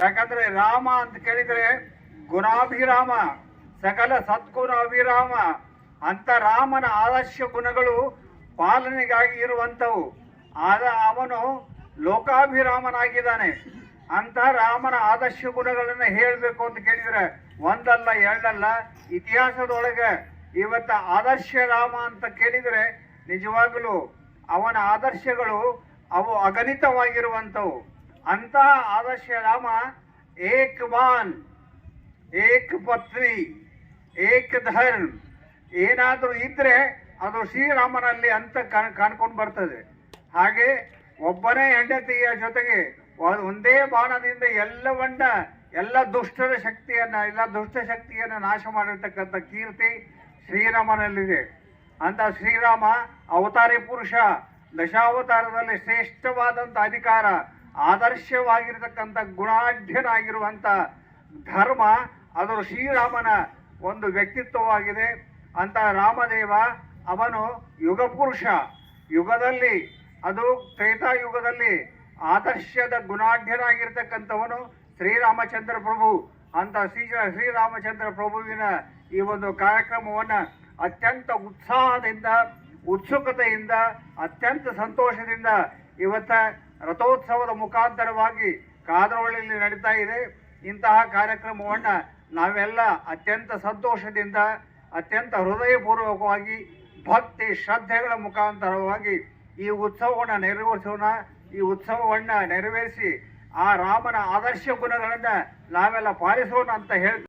ಯಾಕಂದ್ರೆ ರಾಮ ಅಂತ ಕೇಳಿದ್ರೆ ಗುಣಾಭಿರಾಮ, ಸಕಲ ಸದ್ಗುಣ ಅಭಿರಾಮ ಅಂತ ರಾಮನ ಆದರ್ಶ ಗುಣಗಳು ಪಾಲನೆಗಾಗಿ ಇರುವಂಥವು. ಅವನು ಲೋಕಾಭಿರಾಮನಾಗಿದ್ದಾನೆ ಅಂತ ರಾಮನ ಆದರ್ಶ ಗುಣಗಳನ್ನು ಹೇಳಬೇಕು ಅಂತ ಕೇಳಿದ್ರೆ ಒಂದಲ್ಲ ಎರಡಲ್ಲ, ಇತಿಹಾಸದೊಳಗೆ ಇವತ್ತ ಆದರ್ಶ ರಾಮ ಅಂತ ಕೇಳಿದರೆ ನಿಜವಾಗಲೂ ಅವನ ಆದರ್ಶಗಳು ಅವು ಅಗಣಿತವಾಗಿರುವಂಥವು. ಅಂತಹ ಆದರ್ಶ ರಾಮ ಏಕ್ ಬಾನ್, ಏಕ್ ಪತ್ನಿ, ಏಕ್ ಧರ್ಮ ಏನಾದರೂ ಇದ್ರೆ ಅದು ಶ್ರೀರಾಮನಲ್ಲಿ ಅಂತ ಕಾಣ್ಕೊಂಡು ಬರ್ತದೆ. ಹಾಗೆ ಒಬ್ಬನೇ ಹೆಂಡತಿಯ ಜೊತೆಗೆ ಒಂದೇ ಬಾಣದಿಂದ ಎಲ್ಲ ದುಷ್ಟರ ಶಕ್ತಿಯನ್ನ, ಎಲ್ಲ ದುಷ್ಟ ಶಕ್ತಿಯನ್ನು ನಾಶ ಮಾಡಿರ್ತಕ್ಕಂಥ ಕೀರ್ತಿ ಶ್ರೀರಾಮನಲ್ಲಿದೆ. ಅಂತ ಶ್ರೀರಾಮ ಅವತಾರಿ ಪುರುಷ, ದಶಾವತಾರದಲ್ಲಿ ಶ್ರೇಷ್ಠವಾದಂಥ ಅಧಿಕಾರ, ಆದರ್ಶವಾಗಿರ್ತಕ್ಕಂಥ ಗುಣಾಢ್ಯನಾಗಿರುವಂಥ ಧರ್ಮ ಅದು ಶ್ರೀರಾಮನ ಒಂದು ವ್ಯಕ್ತಿತ್ವವಾಗಿದೆ. ಅಂತ ರಾಮದೇವ ಅವನು ಯುಗ ಪುರುಷ. ಯುಗದಲ್ಲಿ ಅದು ತ್ರೇತಾಯುಗದಲ್ಲಿ ಆದರ್ಶದ ಗುಣಾಢ್ಯನಾಗಿರ್ತಕ್ಕಂಥವನು ಶ್ರೀರಾಮಚಂದ್ರ ಪ್ರಭು. ಅಂತ ಶ್ರೀರಾಮಚಂದ್ರ ಪ್ರಭುವಿನ ಈ ಒಂದು ಕಾರ್ಯಕ್ರಮವನ್ನು ಅತ್ಯಂತ ಉತ್ಸಾಹದಿಂದ, ಉತ್ಸುಕತೆಯಿಂದ, ಅತ್ಯಂತ ಸಂತೋಷದಿಂದ ಇವತ್ತ ರಥೋತ್ಸವದ ಮುಖಾಂತರವಾಗಿ ಕಾದ್ರವಳ್ಳಿಯಲ್ಲಿ ನಡೀತಾ ಇದೆ. ಇಂತಹ ಕಾರ್ಯಕ್ರಮವನ್ನು ನಾವೆಲ್ಲ ಅತ್ಯಂತ ಸಂತೋಷದಿಂದ, ಅತ್ಯಂತ ಹೃದಯಪೂರ್ವಕವಾಗಿ, ಭಕ್ತಿ ಶ್ರದ್ಧೆಗಳ ಮುಖಾಂತರವಾಗಿ ಈ ಉತ್ಸವವನ್ನು ನೆರವೇರಿಸೋಣ. ಈ ಉತ್ಸವವನ್ನು ನೆರವೇರಿಸಿ ಆ ರಾಮನ ಆದರ್ಶ ಗುಣಗಳನ್ನು ನಾವೆಲ್ಲ ಪಾಲಿಸೋಣ ಅಂತ ಹೇಳ್ತಾ